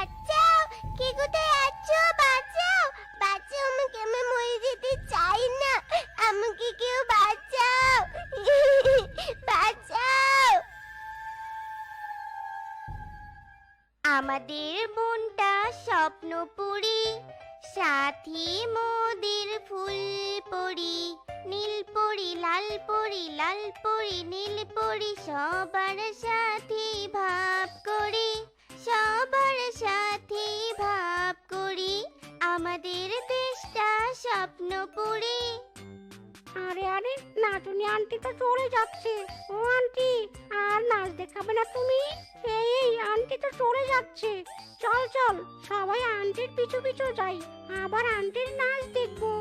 বাঁচাও, কে কোথায় আছো? বাঁচাও, বাঁচাও আমাকে, আমি মরে যেতে চাই না, আমাকে কেউ বাঁচাও, বাঁচাও। আমাদের মনটা স্বপ্নপুরী, সাথী মোদের ফুল পরি, নীল পরি লাল পরি, লাল পরি নীল পরি, সবার সাথে ভাব করি, সবার সাথে ভাব করি, আমাদের দেশটা স্বপ্নপুরী। আরে আরে, নাচুনি আন্টি তো চলে যাচ্ছে। ও আন্টি, আর নাচ দেখাবে না তুমি? এই আন্টি তো চলে যাচ্ছে। চল চল, সবাই আন্টির পিছু পিছু যাই, আবার আন্টির নাচ দেখবো।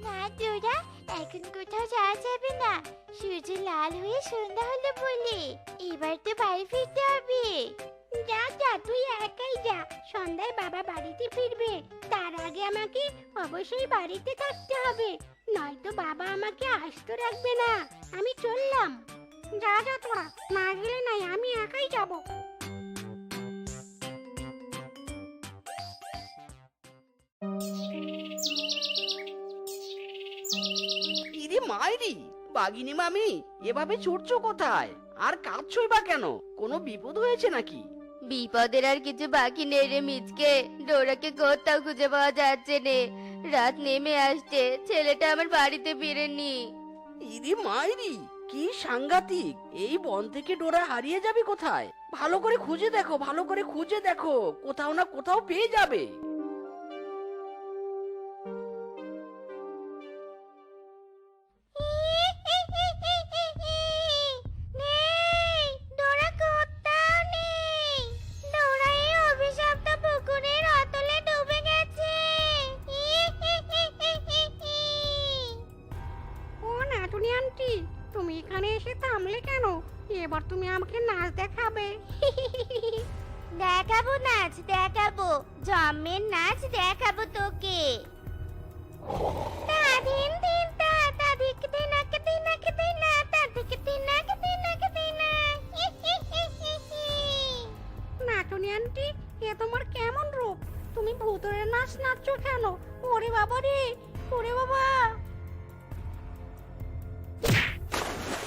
না তোরা, এখন কোথাও যাওয়া যাবে না, সূর্য লাল হয়ে সন্ধ্যা হলো বলে, এবার তো বাড়ি ফিরতে হবে। যা যা, তুই একাই যা, সন্ধ্যায় বাবা বাড়িতে ফিরবে, তার আগে আমাকে অবশ্যই বাড়িতে থাকতে হবে, নয়তো বাবা আমাকে আস্ত রাখবে না। আমি চললাম। যা যা তোরা, না গেলে নাই, আমি একাই যাব। ইরে মাইরি, বাঘিনী মামি, এভাবে ছুটছো কোথায়? আর কাঁদছোই বা কেন? কোনো বিপদ হয়েছে নাকি? বিপদের আর কিছু বাকি নেই রে মিচকে, ডোরাকে কোথাও খুঁজে পাওয়া যাচ্ছে নে। রাত নেমে আসছে, ছেলেটা আমার বাড়িতে ফিরেনি। ইরে মাইরি, কি সাংঘাতিক! এই বন থেকে ডোরা হারিয়ে যাবে কোথায়? ভালো করে খুঁজে দেখো, ভালো করে খুঁজে দেখো, কোথাও না কোথাও পেয়ে যাবে। নেই, ডোরা কোথাও নেই, ডোরা এই অভিশপ্ত পুকুরের অতলে ডুবে গেছে। ও নাটুনি আন্টি, তুমি এখানে এসে থামলে কেন? এবার তুমি আমাকে নাচ দেখাবে? দেখাবো নাচ, দেখাবো জম্মের নাচ দেখাবো তোকে। তা ধিন ধিন তা, তা ধিক ধিনাক ধিনাক ধিনা, তা ধিক ধিনাক ধিনাক ধিনা। নাটুনি আন্টি, এ তোমার কেমন রূপ? তুমি ভূতের নাচ নাচছো কেন? ওরে বাবা রে, ওরে বাবা!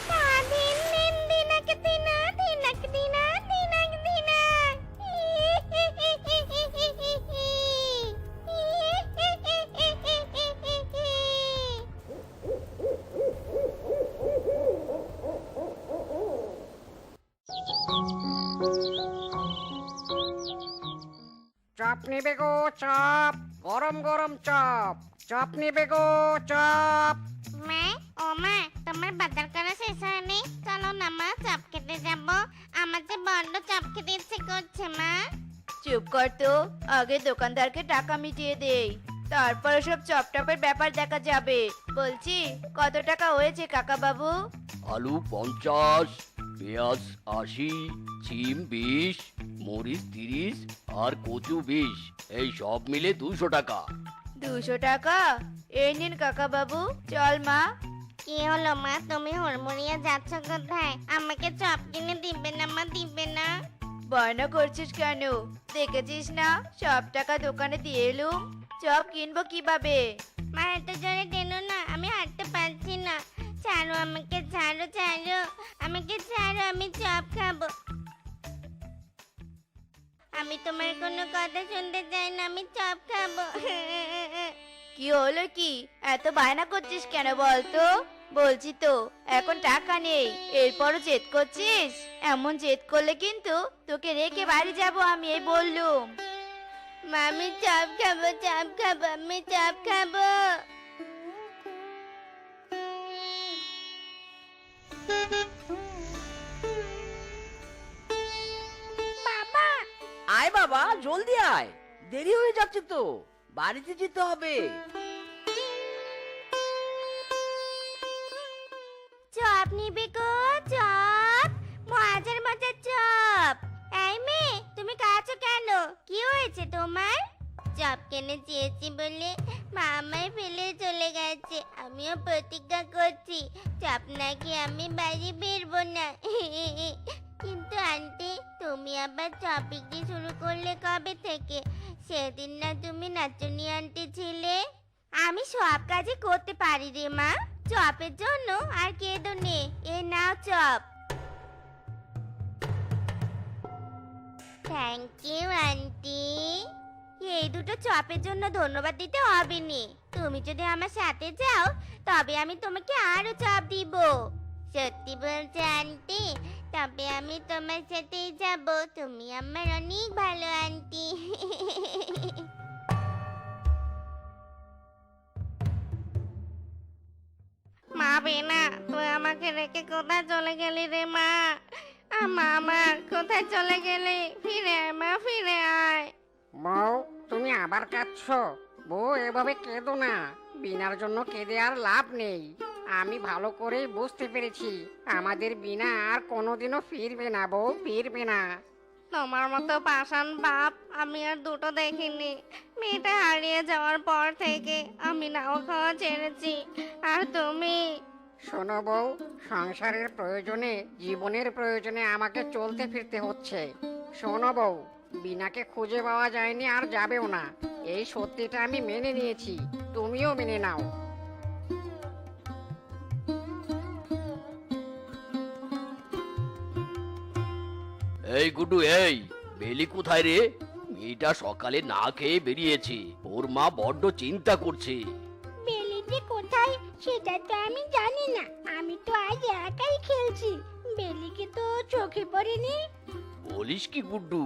তা ধিন ধিন ধিনাক ধিনা, ধিনাক ধিনা, ধিনাক ধিনা। চপ নেবে গো চপ, গরম গরম চপ, চপ নেবে গো চপ। মা, ও মা, তোমার বাজার করা শেষ হয়নি? চলো না মা, চপ খেতে যাবো। আমার যে বড্ড চপ খেতে ইচ্ছে করছে মা। চুপ কর তো, আগে দোকানদারকে টাকা মিটিয়ে দেই, তারপর সব চপটপের ব্যাপার দেখা যাবে। বলছি, কত টাকা হয়েছে কাকা বাবু? আলু 50, পেঁয়াজ 80, সিম 20, মরিচ 30 আর কচু 20, এই সব মিলে 200 টাকা। 200 টাকা? এই নিন কাকা বাবু, চল মা। কি হলো মা, তুমি হুড়মুড়িয়ে যাচ্ছ কোথায়? আমাকে চপ কিনে দিবে না মা, দিবে না? বায়না করছিস কেন? দেখেছিস না সব টাকা দোকানে দিয়ে এলুম, চপ কিনবো কিভাবে? মা এত জোরে টেনো না, আমি হাঁটতে পারছি না। ছাড়ো আমাকে, ছাড়ো ছাড়ো আমাকে, ছাড়ো, আমি চপ খাবো। আমি তোমার কোনো কথা শুনতে চাই না, আমি চপ খাবো। কি হলো কি, এত বায়না করছিস কেন বলতো? বলছি তো এখন টাকা নেই, এরপরও জেদ করছিস? এমন জেদ করলে কিন্তু তোকে রেখে বাড়ি যাব আমি, এই বললুম। মা আমি চপ খাবো, চপ খাবো, আমি চপ খাবো। বাবা! আয় বাবা, জলদি আয়, দেরি হয়ে যাচ্ছে তো, বাড়িতে যেতে হবে। চপ নিবে গো, চপ, মজার মজার চপ। এই মেয়ে, তুমি কাঁদছো কেন? কি হয়েছে তোমার? চপ কিনে চেয়েছি বলে মা আমায় ফেলে চলে গেছে। আমিও প্রতিজ্ঞা করছি চপ না খেয়ে আমি বাড়ি ফিরবো না। কিন্তু আন্টি, তুমি আবার চপ বিক্রি শুরু করলে কবে থেকে? সেদিন না তুমি নাচুনি আন্টি ছিলে? আমি সব কাজই করতে পারি রে মা। চপের জন্য আর কেঁদো নে, এ নাও চপ। Thank you aunty. এই দুটো চপের জন্য ধন্যবাদ দিতে হবে নি। তুমি যদি আমার সাথে যাও তবে আমি তোমাকে আরো চপ দিব। সত্যি বলছো আন্টি? তবে আমি তোমার সাথেই যাব। তুমি আমার অনেক ভালো আন্টি। মা বেনা, তুই আমাকে রেখে কোথায় চলে গেলি রে মা? আমার কোথায় চলে গেলি? ফিরে আয় মা, ফিরে আয়। বউ, তুমি আবার কাঁদছো? বউ, এভাবে কেঁদো না। বিনার জন্য কেঁদে আর লাভ নেই। আমি ভালো করেই বুঝতে পেরেছি আমাদের বিনা আর কোনোদিনও ফিরবে না বউ, ফিরবে না। তোমার মতো পাষাণ বাপ আমি আর দুটো দেখিনি। মেয়েটা হারিয়ে যাওয়ার পর থেকে আমি নাও খাওয়া ছেড়েছি। আর তুমি? শোনো বউ, সংসারের প্রয়োজনে, জীবনের প্রয়োজনে আমাকে চলতে ফিরতে হচ্ছে। শোনো বউ, বিনাকে খুঁজে পাওয়া যায়নি আর যাবেও না। এই সত্যিটা আমি মেনে নিয়েছি, তুমিও মেনে নাও। এই গুড্ডু, এই বেলি কোথায় রে? মেয়েটা সকালে না খেয়ে বেরিয়েছে, ওর মা বড্ড চিন্তা করছে। বেলি যে কোথায় সেটা তো আমি জানি না। আমি তো আজ একাই খেলছি, বেলিকে তো চোখে পড়েনি। বলিস কি গুড্ডু?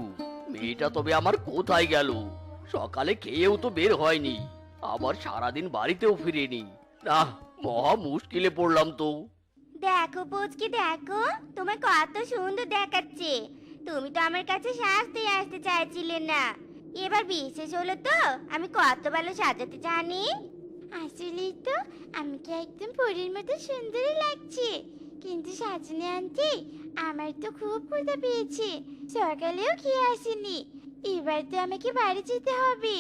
মেয়েটা তবে আমার কোথায় গেল? সকালে খেয়েও তো বের হয়নি, আবার সারাদিন বাড়িতেও ফিরেনি। না, মহা মুশকিলে পড়লাম তো। দেখো পুচকি, দেখো তোমার কত সুন্দর দেখাচ্ছে। তুমি তো আমার কাছে সাজতে আসতে চাইছিলে না, এবার বিশেষ হলো তো আমি কত ভালো সাজাতে জানি। আসলেই তো আমাকে একদম পরীর মতো সুন্দরই লাগছে। কিন্তু সাজনে আন্টি, আমার তো খুব ক্ষুধা পেয়েছে, সকালেও খেয়ে আসিনি। এবার তো আমাকে বাড়ি যেতে হবে,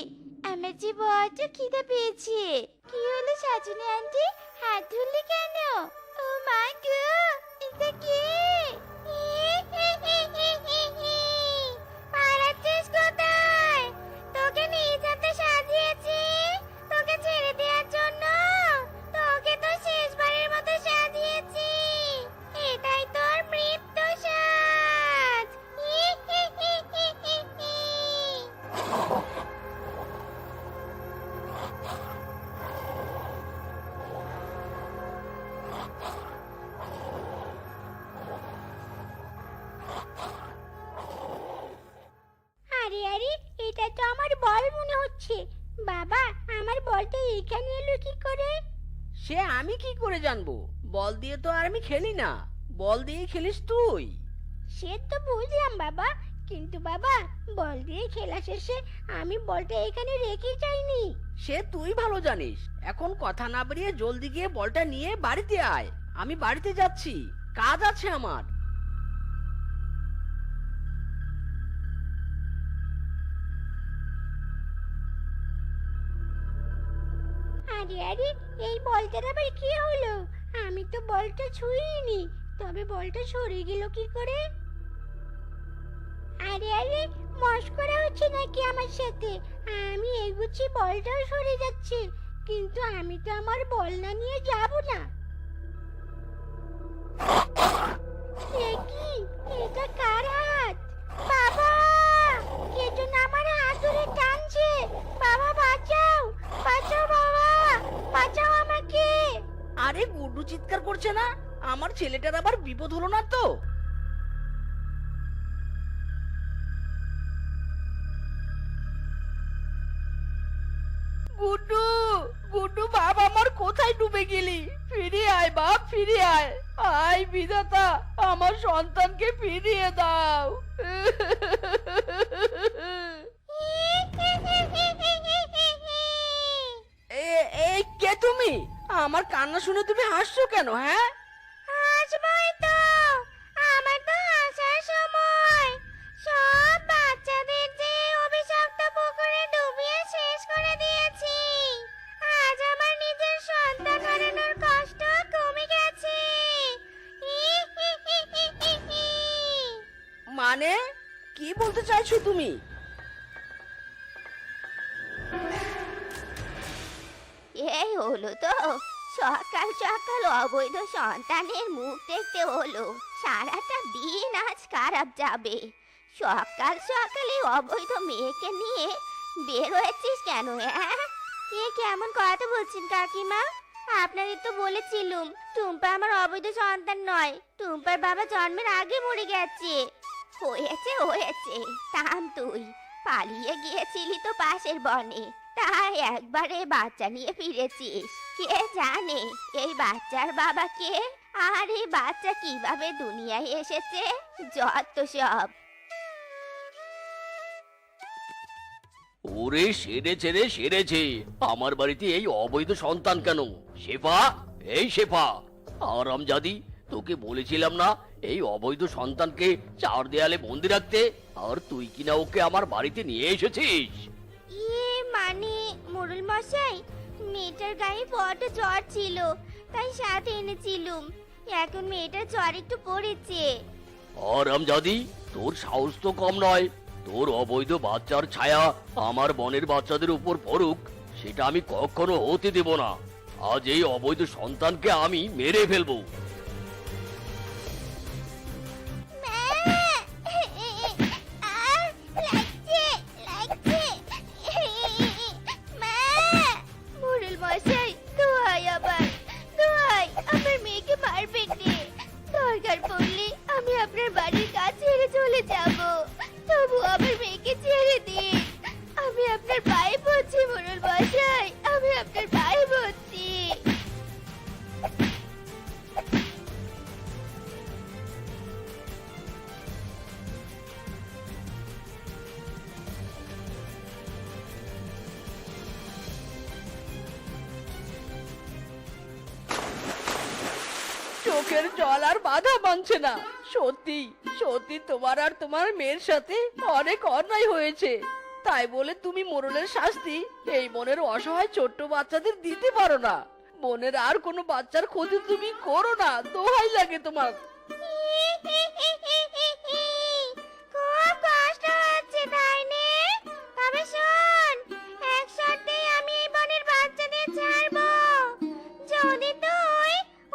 আমার যে বড্ড খিদে পেয়েছে। কি হলো সাজনে আন্টি, হাত ধরলে কেন? ও মা গো, এটা কে? পালাচ্ছিস কোথায়? তোকে নিজ হাতে সাজিয়েছি তোকে ছেড়ে দেওয়ার জন্য। তোকে তো শেষবারের মতো সাজিয়েছি, এটাই তোর মৃত্যু সাজ। আরে আরে, এটা তো আমার বল মনে হচ্ছে। বাবা, আমার বলটা এখানে এলো কি করে? সে আমি কি করে জানবো? বল দিয়ে তো আর আমি খেলি না, বল দিয়ে খেলিস তুই। সে তো বুঝলাম বাবা, কিন্তু বাবা, বল দিয়ে খেলা শেষে আমি বলটা এখানে রেখে যাইনি। সে তুই ভালো জানিস। এখন কথা না বেরিয়ে জলদি গিয়ে বলটা নিয়ে বাড়িতে আয়। আমি বাড়িতে যাচ্ছি, কাজ আছে আমার। আরে আরে, এই বলটার আবার কি হলো? আমি তো বলটা ছুঁইনি, তবে বলটা সরে গেল কি করে? আরে আরে, মস্করা হচ্ছে নাকি আমার সাথে? আমি এগুচ্ছি, বলটাও সরে যাচ্ছে, কিন্তু আমি তো আমার বল না নিয়ে যাব না। এ কি? এটা কার হাত? বাবা, কে যেন আমার হাত ধরে টানছে। বাবা বাঁচাও, বাঁচাও বাবা, বাঁচাও আমাকে। আরে গুড্ডু চিৎকার করছে না? আমার ছেলেটার আবার বিপদ হলো না তো? গুড্ডু, গুড্ডু বাপ, আমার কোথায় ডুবে গেলি? ফিরে আয় বাপ, ফিরে আয়। আয় বিধাতা, আমার সন্তানকে ফিরিয়ে দাও। এই কে তুমি? আমার কান্না শুনে তুমি হাসছো কেন? হ্যাঁ, হাসবই তো, আমার তো হাসার সময়। সব বাচ্চাদের যে অভিশপ্ত পুকুরে ডুবিয়ে শেষ করে দিয়েছি। আজ আমার নিজের সন্তান হারানোর কষ্ট কমে গেছে। মানে কি বলতে চাইছো তুমি? এই হলো তো, সকাল সকাল অবৈধ সন্তানের মুখ দেখতে হলো। সারাটা দিন আজ খারাপ যাবে। সকাল সকালে অবৈধ মেয়েকে নিয়ে বের হয়েছিস কেন? হ্যাঁ, এ কেমন কথা বলছেন কাকিমা? আপনারই তো বলেছিলুম টুম্পা আমার অবৈধ সন্তান নয়। টুম্পার বাবা জন্মের আগে মরে গেছে। হয়েছে হয়েছে, থাম তুই। পালিয়ে গিয়েছিলি তো পাশের বনে, তাই একবারে বাচ্চা নিয়ে ফিরেছিস। কে জানে এই বাচ্চার বাবা কে, আর এই বাচ্চা কিভাবে দুনিয়ায় এসেছে। যত সব। ওরে সেরেছে রে সেরেছে, আমার বাড়িতে এই অবৈধ সন্তান কেন? শেফা, এই শেফা, আরামজাদি, তোকে বলেছিলাম না এই অবৈধ সন্তানকে চার দেয়ালে বন্দি রাখতে, আর তুই কিনা ওকে আমার বাড়িতে নিয়ে এসেছিস। ইয়ে মানে মোড়ল মশাই, মেয়েটার গায়ে বড় জ্বর ছিল, তাই সাথে এনেছিলুম। এখন মেয়েটার জ্বর একটু পড়েছে। আরামজাদি, তোর সাহস তো কম নয়। তোর অবৈধ বাচ্চার ছায়া আমার বনের বাচ্চাদের উপর পড়ুক, সেটা আমি কখনো হতে দেব না। আজ এই অবৈধ সন্তানকে আমি মেরে ফেলবো। মোড়ল মশাই, দোহাই আবার দোহাই, আমার মেয়েকে মারবেন নে। দরকার পড়লে আমি আপনার বাড়ির কাজ ছেড়ে চলে যাব, তবু আমার মেয়েকে ছেড়ে দিন। আমি আপনার পায়ে পড়ছি মোড়ল মশাই, আমি আপনার পায়ে পড়ছি। চোখের জল আর বাধা মানছে না। সত্যি সত্যি তোমার আর তোমার মেয়ের সাথে অনেক অন্যায় হয়েছে। তাই বলে তুমি মোড়লের শাস্তি এই মনের অসহায় ছোট্ট বাচ্চাদের দিতে পারো না। মনের আর কোনো বাচ্চার ক্ষতি তুমি করো না, দোহাই লাগে তোমার। খুব কষ্ট হচ্ছে তাই নে? তবে শোন, এক শর্তেই আমি এই বনের বাচ্চাদের ছাড়বো। যদি তুই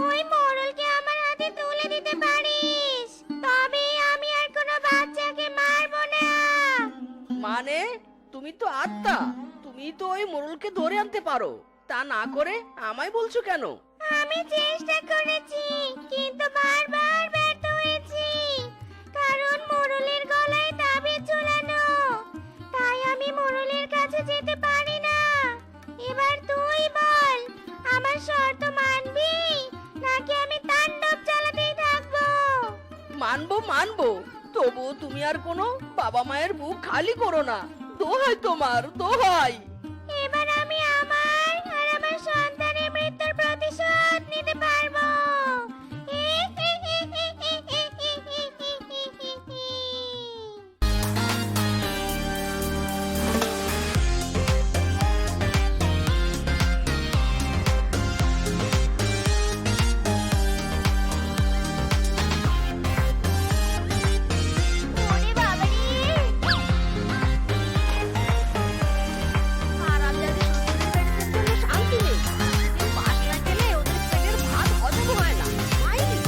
ওই মোড়লকে আমার হাতে তুলে দিতে পারিস, তবে আমি আর কোনো বাচ্চাকে মারবো না। মানে তুমি তো আত্মা, তুমি তো ওই মোড়লকে ধরে আনতে পারো, তা না করে আমায় বলছো কেন? আমি চেষ্টা করেছি, কিন্তু বারবার ব্যর্থ হয়েছি। কারণ মোড়লের গলায় তাবিজ ঝুলানো, তাই আমি মোড়লের কাছে যেতে পারি না। এবার তুই বল, আমার শর্ত মানবি নাকি আমি তাণ্ডব চালাতেই থাকবো? মানবো মানবো, তবু তুমি আর কোনো বাবা মায়ের বুক খালি করো না, দোহাই তোমার, দোহাই। এবার আমি আমার আর আমার সন্তানের মৃত্যুর প্রতিশোধ নিতে পারবো। ওরে বাবারে! আরামজাদি শ্বশুরের বাড়িতে কোনো শান্তি নেই। এই বাস না গেলে ওদের পেটের ভাত হজম হয় না। মাইরি।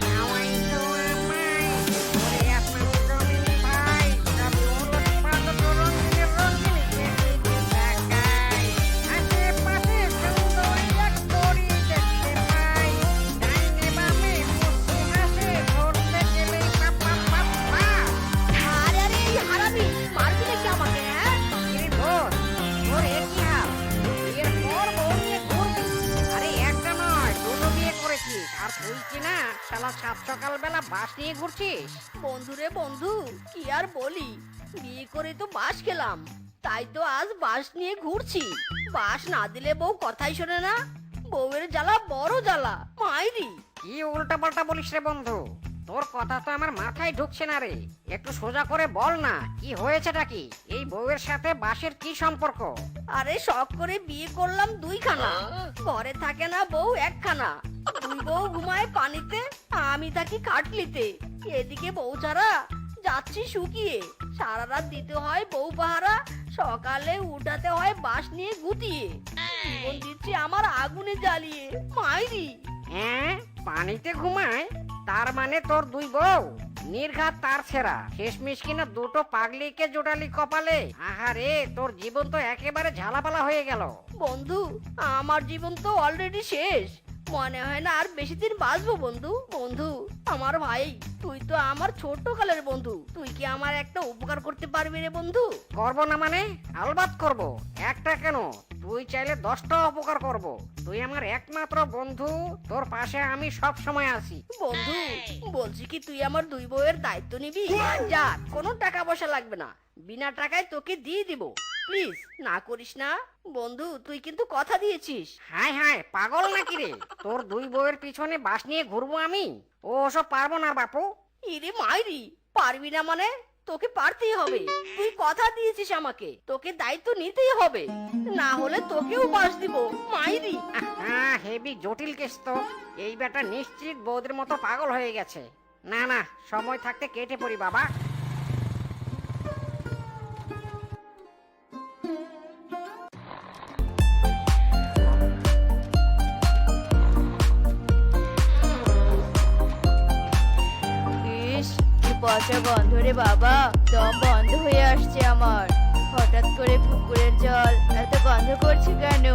হাওয়াই তো আমায় ওরে আপনার রঙিনী ভাই আমি ওলট পালট রঙিনী রঙিনী যেদিকে তাকাই আশেপাশে সুন্দর এক পরী দেখতে পাই ডাইনে বামে মুখে হাসে ধরতে গেলেই পাপা পাপা আরে আরে এই হারামি, মারবি নাকি আমাকে? হ্যাঁ, এই বোন তোর এ কি হাল বিয়ের পর বউ নিয়ে ঘুরবি আরে একটা নয় দুটো বিয়ে করেছিস আর তুই কি না শালা সাত সকালবেলা বাস নিয়ে ঘুরছিস বন্ধুরে বন্ধু, কি আর বলি, বিয়ে করে তো বাস খেলাম, তাই তো আজ বাস নিয়ে ঘুরছি। বাস না দিলে বউ কথাই শোনে না, বউয়ের জ্বালা বড় জ্বালা, মাইরি। কি উল্টা পাল্টা বলিস রে বন্ধু তোর কথা তো আমার মাথায় ঢুকছে না রে একটু সোজা করে বল না কি হয়েছেটা কি এই বউয়ের সাথে বাসের কি সম্পর্ক আরে শখ করে বিয়ে করলাম দুইখানা, ঘরে থাকে না বউ একখানা। দুই বউ ঘুমায় পানিতে, আমি থাকি খাটলিতে। এদিকে বউ ছাড়া যাচ্ছি শুকিয়ে। সারা রাত দিতে হয় বউ পাহারা, সকালে উঠাতে হয় বাঁশ নিয়ে গুতিয়ে। জীবন দিচ্ছি আমার আগুনে জ্বালিয়ে, মাইরি। হ্যাঁ, পানিতে ঘুমায়? তার মানে তোর দুই বউ নির্ঘাত তার ছেঁড়া, শেষমেশ কিনা দুটো পাগলিকে জোটালি কপালে। আহারে, তোর জীবন তো একেবারে ঝালাপালা হয়ে গেল। বন্ধু, আমার জীবন তো অলরেডি শেষ। মনে হয় না আর বেশি দিন বাঁচবো বন্ধু। বন্ধু, আমার ভাই, তুই তো আমার ছোট্ট কালের বন্ধু। তুই কি আমার একটা উপকার করতে পারবি রে বন্ধু? করবো না মানে? আলবাত করব। একটা কেন, তুই চাইলে 10টা উপকার করব। তুই আমার একমাত্র বন্ধু, তোর পাশে আমি সব সময় আছি। বন্ধু, বলছি কি তুই আমার দুই বউয়ের দায়িত্ব নিবি? যা, কোনো টাকা পয়সা লাগবে না, বিনা টাকায় তোকে দিয়ে দিব। প্লিজ না করিস না বন্ধু, তুই কিন্তু কথা দিয়েছিস। হায় হায়, পাগল নাকি রে? তোর দুই বউয়ের পিছনে বাস নিয়ে ঘুরবো আমি? ও ওসব পারবো না বাপু। ইরে মাইরি, পারবি না মানে? তোকে পারতেই হবে। তুই কথা দিয়েছিস আমাকে, তোকে দায়িত্ব নিতেই হবে, না হলে তোকেও বাস দিব মাইরি। হ্যাঁ, হেভি জটিল কেস তো। এই বেটা নিশ্চিত বৌদের মতো পাগল হয়ে গেছে। না না, সময় থাকতে কেটে পড়ি বাবা। ইস, কি পচা গন্ধ রে বাবা, দম বন্ধ হয়ে আসছে আমার। হঠাৎ করে পুকুরের জল এত গন্ধ করছে কেন?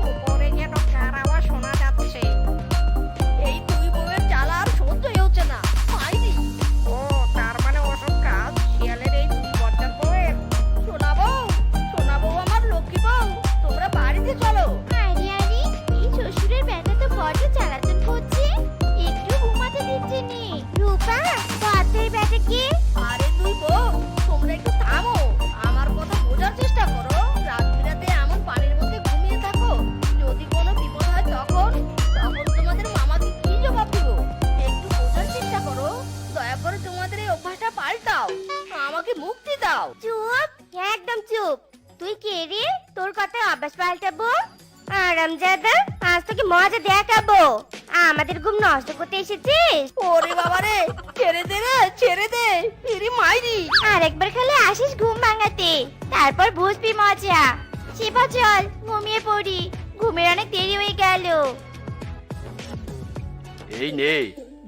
উপরে যেন কার আওয়াজ শোনা যাচ্ছে। এই দুই বউয়ের জ্বালা আর সহ্যই হচ্ছে না মাইরি। ও, তার মানে ওসব কাজ শিয়ালের এই বজ্জাত বউয়ের। শোনাবো, শোনাবো আমার লক্ষ্মী বউ, তোমরা বাড়িতে চলো। আরে আরে, এই শ্বশুরের বেটা তো বড্ড জ্বালাতন করছে, একটু ঘুমাতে দিচ্ছে নি। রূপা, বাতের বেটাকে। আরে দুই বউ, তোমরা একটু থামো, আমার কথা বোঝার চেষ্টা করো। রাত বিরাতে এমন পানির মধ্যে ঘুমিয়ে থাকো, যদি কোনো বিপদ হয় তখন তোমাদের মামাকে কি জবাব দিব? একটু বোঝার চেষ্টা করো, দয়া করে তোমাদের এই অভ্যাসটা পাল্টাও, আমাকে মুক্তি দাও। চুপ, একদম চুপ। তুই কে রে? তোর কথায় অভ্যাস পাল্টাবো? আরামজাদা, আজ তোকে মজা দেখাবো। আমাদের ঘুম নষ্ট করতে এসেছিস? ওরে বাবা রে, ছেড়ে দে রে, ছেড়ে দে। ইরি মাইরি। আরেকবার খালি আসিস ঘুম ভাঙাতে, তারপর বুঝবি মজা। শিবা চল, ঘুমিয়ে পড়ি, ঘুমের অনেক দেরি হয়ে গেল। এই নে,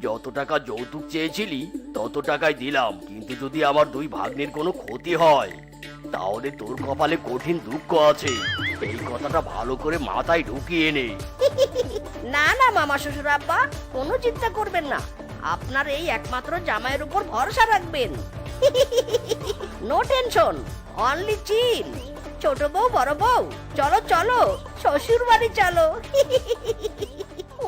যত টাকা যৌতুক চেয়েছিলি তত টাকাই দিলাম, কিন্তু যদি আমার দুই ভাগ্নের কোনো ক্ষতি হয় তাহলে তোর কপালে কঠিন দুঃখ আছে। এই কথাটা ভালো করে মাথায় ঢুকিয়ে নে। না না মামা শ্বশুর আব্বা, কোনো চিন্তা করবেন না, আপনার এই একমাত্র জামাইয়ের উপর ভরসা রাখবেন। নো টেনশন, অনলি চিল। ছোট বউ বড় বউ, চলো চলো, শ্বশুর বাড়ি চলো।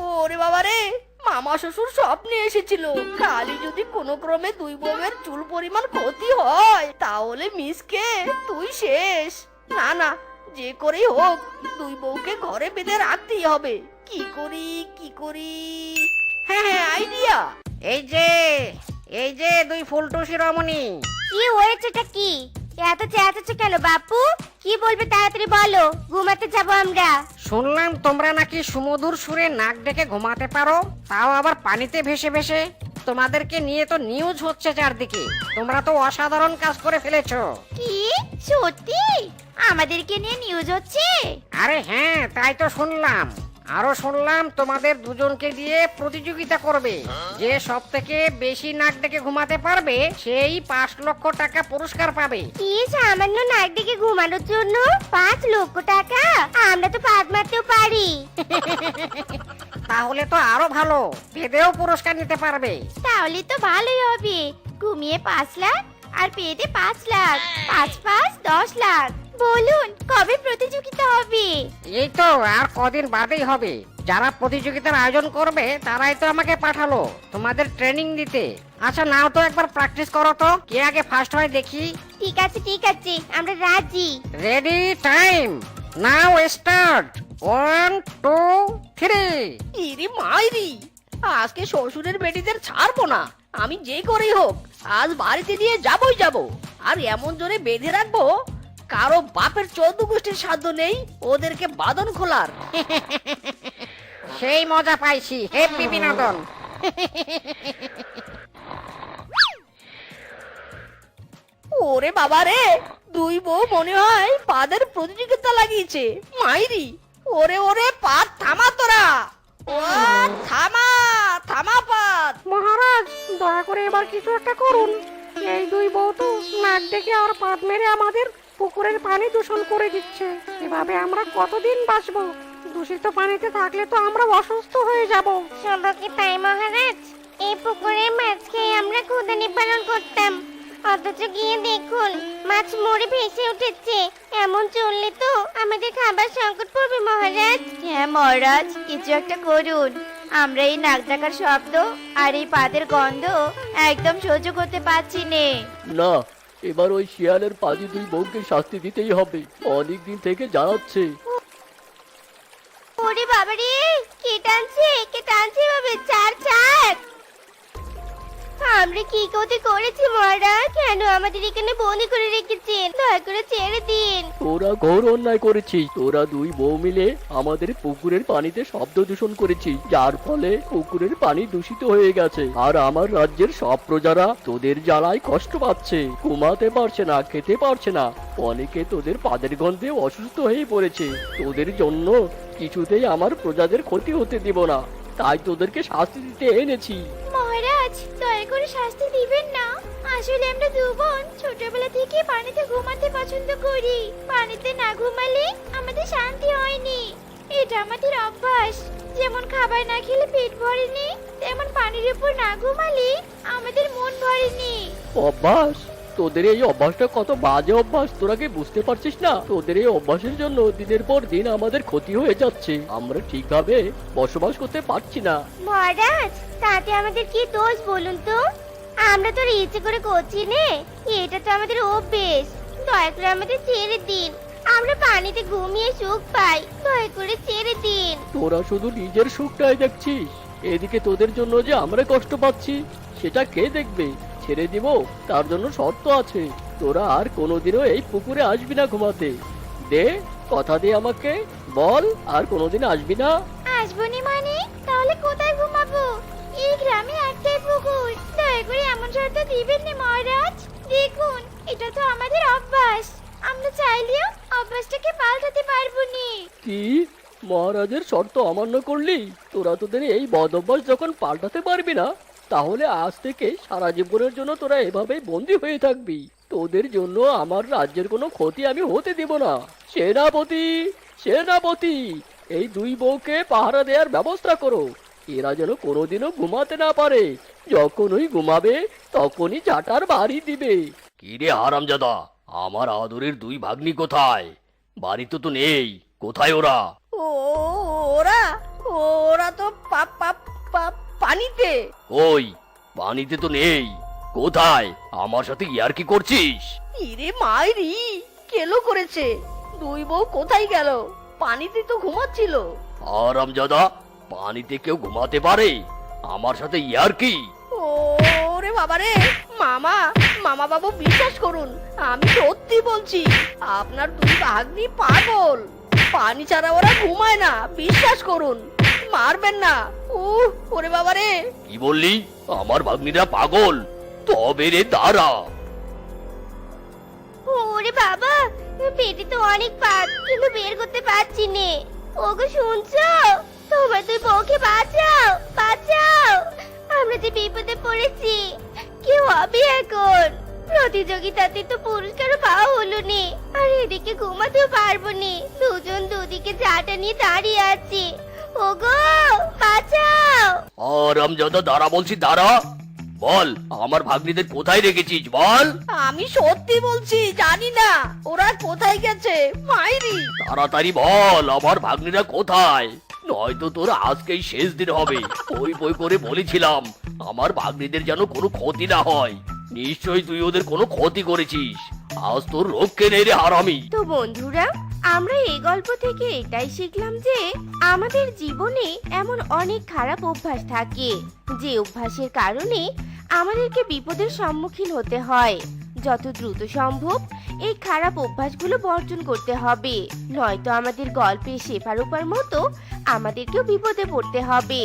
ওরে বাবা রে, মামা শ্বশুর স্বপ্নে এসেছিল, খালি যদি কোনো ক্রমে দুই বউয়ের চুল পরিমাণ ক্ষতি হয় তাহলে মিসকে তুই শেষ। না না, যে করেই হোক দুই বউকে ঘরে বেঁধে রাখতেই হবে। কি করি কি করি? হ্যাঁ হ্যাঁ, আইডিয়া। এই যে দুই ফুলটুসি রমণী। কি হয়েছেটা কি? এত চেঁচাচ্ছ কেন বাপু? কি বলবে তাড়াতাড়ি বলো, ঘুমাতে যাবো আমরা। শুনলাম তোমরা নাকি সুমধুর সুরে নাক ডেকে ঘুমাতে পারো, তাও আবার পানিতে ভেসে ভেসে। তোমাদেরকে নিয়ে তো নিউজ হচ্ছে চারদিকে। তোমরা তো অসাধারণ কাজ করে ফেলেছো। কি সত্যি? আমাদেরকে নিয়ে নিউজ হচ্ছে? আরে হ্যাঁ, তাই তো শুনলাম। আরো শুনলাম তোমাদের দুজনকে দিয়ে প্রতিযোগিতা করবে, যে সব থেকে বেশি নাক ডেকে ঘুমাতে পারবে সেই 5 লক্ষ টাকা পুরস্কার পাবে। কি সামান্য নাক ডেকে ঘুমানোর জন্য 5 লক্ষ টাকা? আমরা তো পাত মারতেও পারি। তাহলে তো আরো ভালো, পেদেও পুরস্কার নিতে পারবে। তাহলে তো ভালোই হবে। ঘুমিয়ে 5 লাখ আর পেটে 5 লাখ, 5 5 10 লাখ। বলুন কবে প্রতিযোগিতা হবে? এই তো আর কদিন বাদেই হবে। যারা প্রতিযোগিতার আয়োজন করবে তারাই তো আমাকে পাঠালো তোমাদের ট্রেনিং দিতে। আচ্ছা নাও তো একবার প্র্যাকটিস করো তো, কে আগে ফার্স্ট হয় দেখি। ঠিক আছে, আমরা রাজি। রেডি, টাইম, নাও স্টার্ট। 1 2 3। ইরি মাইরি, আজকে শ্বশুরের বেটিদের ছাড়বো না। আমি যে করেই হোক আজ বাড়িতে নিয়ে যাবই যাব, আর এমন জোরে বেঁধে রাখবো কারো বাপের 14 গোষ্ঠীর সাধ্য নেই ওদেরকে বাঁধন খোলার। সেই মজা পাইছি, হেপি বিনোদন। ওরে বাবা রে, দুই বউ মনে হয় পাদের প্রতিযোগিতা লাগিয়েছে। মাইরি, ওরে ওরে পাদ থামা তোরা, ও থামা থামা পাদ। মহারাজ, দয়া করে এবার কিছু একটা করুন। এই দুই বউ তো নাক ডেকে আর পাত মেরে আমাদের পুকুরের পানি দূষণ করে দিচ্ছে। এভাবে আমরা কতদিন বাঁচবো? দূষিত পানিতে থাকলে তো আমরা অসুস্থ হয়ে যাব। শুধু কি তাই মহারাজ, এই পুকুরের মাছ খেয়ে আমরা ক্ষুধা নিবারণ করতাম, অথচ গিয়ে দেখুন মাছ মরে ভেসে উঠেছে। এমন চললে তো আমাদের খাবার সংকট পড়বে মহারাজ। হ্যাঁ মহারাজ, কিছু একটা করুন। আমরা এই নাক ডাকার শব্দ আর এই পাদের গন্ধ একদম সহ্য করতে পারছি নে। না, এবার ওই শিয়ালের পাজি দুই বউকে শাস্তি দিতেই হবে। অনেক দিন থেকে জ্বালাচ্ছে। ওরে বাবারে, কে টানছে ভাবে, ছাড় ছাড়। আমরা কি ক্ষতি করেছি মহারাজ? কেন আমাদের এখানে বন্দি করে রেখেছেন? দয়া করে ছেড়ে দিন। তোরা ঘোর অন্যায় করেছিস। তোরা দুই বউ মিলে আমাদের পুকুরের পানিতে শব্দ দূষণ করেছিস, যার ফলে পুকুরের পানি দূষিত হয়ে গেছে। আর আমার রাজ্যের সব প্রজারা তোদের জ্বালায় কষ্ট পাচ্ছে, ঘুমাতে পারছে না, খেতে পারছে না। অনেকে তোদের পাদের গন্ধে অসুস্থ হয়ে পড়েছে। তোদের জন্য কিছুতেই আমার প্রজাদের ক্ষতি হতে দিব না, তাই তোদেরকে শাস্তি দিতে এনেছি। মহারাজ, দয়া করে শাস্তি দিবেন না। আসলে আমরা দু বোন ছোটবেলা থেকে পানিতে ঘুমাতে পছন্দ করি। পানিতে না ঘুমালে আমাদের শান্তি হয়নি। এটা আমাদের অভ্যাস। যেমন খাবার না খেলে পেট ভরেনি, তেমন পানির উপর না ঘুমালে আমাদের মন ভরেনি। অভ্যাস? তোদের এই অভ্যাসটা কত বাজে অভ্যাস, তোরা কি বুঝতে পারছিস না? তোদের এই অভ্যাসের জন্য দিনের পর দিন আমাদের ক্ষতি হয়ে যাচ্ছে। আমরা ঠিকভাবে বসবাস করতে পারছি না। মহারাজ, তাতে আমাদের কি দোষ বলুন তো? আমরা তো ইচ্ছে করে করছি নে, এটা তো আমাদের অভ্যেস। দয়া করে আমাদের ছেড়ে দিন, আমরা পানিতে ঘুমিয়ে সুখ পাই। দয়া করে ছেড়ে দিন। তোরা শুধু নিজের সুখটাই দেখছিস, এদিকে তোদের জন্য যে আমরা কষ্ট পাচ্ছি সেটা কে দেখবে? ছেড়ে দিব, তার জন্য শর্ত আছে। তোরা আর কোনোদিনও এই পুকুরে আসবি না ঘুমাতে। দে, কথা দে আমাকে, বল আর কোনোদিন আসবি না। আসবনি মানে? তাহলে কোথায় ঘুমাবো? এই গ্রামে একটাই পুকুর। দয়া করে এমন শর্ত দিবেন না মহারাজ। দেখুন, এটা তো আমাদের অভ্যাস। আমরা চাইলেও অভ্যাসটাকে পাল্টাতে পারবো না। কি, মহারাজের শর্ত অমান্য করলি? তোরা তোদের এই বদ অভ্যাস যখন পাল্টাতে পারবি না, তাহলে আজ থেকে সারা জীবনের জন্য তোরা এভাবেই বন্দী হয়ে থাকবি। তোদের জন্য আমার রাজ্যের কোনো ক্ষতি আমি হতে দিব না। সেনাপতি, সেনাপতি, এই দুই বউকে পাহারা দেওয়ার ব্যবস্থা করো। এরা যেন কোনোদিনও ঘুমাতে না পারে। যখনই ঘুমাবে তখনই চাটার বাড়ি দিবে। কি রে হারামজাদা, আমার আদরের দুই ভাগ্নি কোথায়? বাড়িতে তো নেই। কোথায় ওরা? ওরা ওরা তো পানিতে। ওই পানিতে তো নেই। কোথায়? আমার সাথে ইয়ার্কি করছিস? ইরে মাইরি, কেলো করেছে। দুই বউ কোথায় গেল? পানিতে তো ঘুমাচ্ছিল। হারামজাদা, পানিতে কেউ ঘুমাতে পারে? আমার সাথে ইয়ার্কি? ওরে বাবারে, মামা মামা বাবু, বিশ্বাস করুন, আমি সত্যি বলছি। আপনার দুই ভাগ্নি পাগল। পানি ছাড়া ওরা ঘুমায় না, বিশ্বাস করুন। মারবেন না। ওরে বাবারে। কি বললি? আমার ভাগ্নিরা পাগল? তবে রে দাঁড়া। ওরে বাবা, পেটে তো অনেক পাত, কিন্তু বের করতে পারছি নে। ওগো শুনছো? তোমার দুই বউকে বাঁচাও, বাঁচাও। আমরা যে বিপদে পড়েছি। কি হবে এখন? প্রতিযোগিতাতে তো পুরস্কারও পাওয়া হলো নে, আর এদিকে ঘুমাতেও পারবো নে। দুজন দুদিকে ঝাঁটা নিয়ে দাঁড়িয়ে আছি। ওগো বাঁচাও। হারামজাদা, দাঁড়া বলছি, দাঁড়া। বল, আমার ভাগ্নিদের কোথায় রেখেছিস? বল। আমি সত্যি বলছি, জানি না ওরা কোথায় গেছে। মাইরি, তাড়াতাড়ি বল, আমার ভাগ্নিরা কোথায়? নয়তো তোর আজকেই শেষ দিন হবে। ওই বই করে বলেছিলাম আমার ভাগ্নিদের যেন কোনো ক্ষতি না হয়। নিশ্চয়ই তুই ওদের কোনো ক্ষতি করেছিস। আজ তোর রক্ষে নেই রে হারামি। তো বন্ধুরা, আমরা এই গল্প থেকে এটাই শিখলাম যে আমাদের জীবনে এমন অনেক খারাপ অভ্যাস থাকে, যে অভ্যাসের কারণে আমাদেরকে বিপদের সম্মুখীন হতে হয়। যত দ্রুত সম্ভব এই খারাপ অভ্যাসগুলো বর্জন করতে হবে, নয়তো আমাদের গল্পে শেফার উপর মতো আমাদেরকেও বিপদে পড়তে হবে।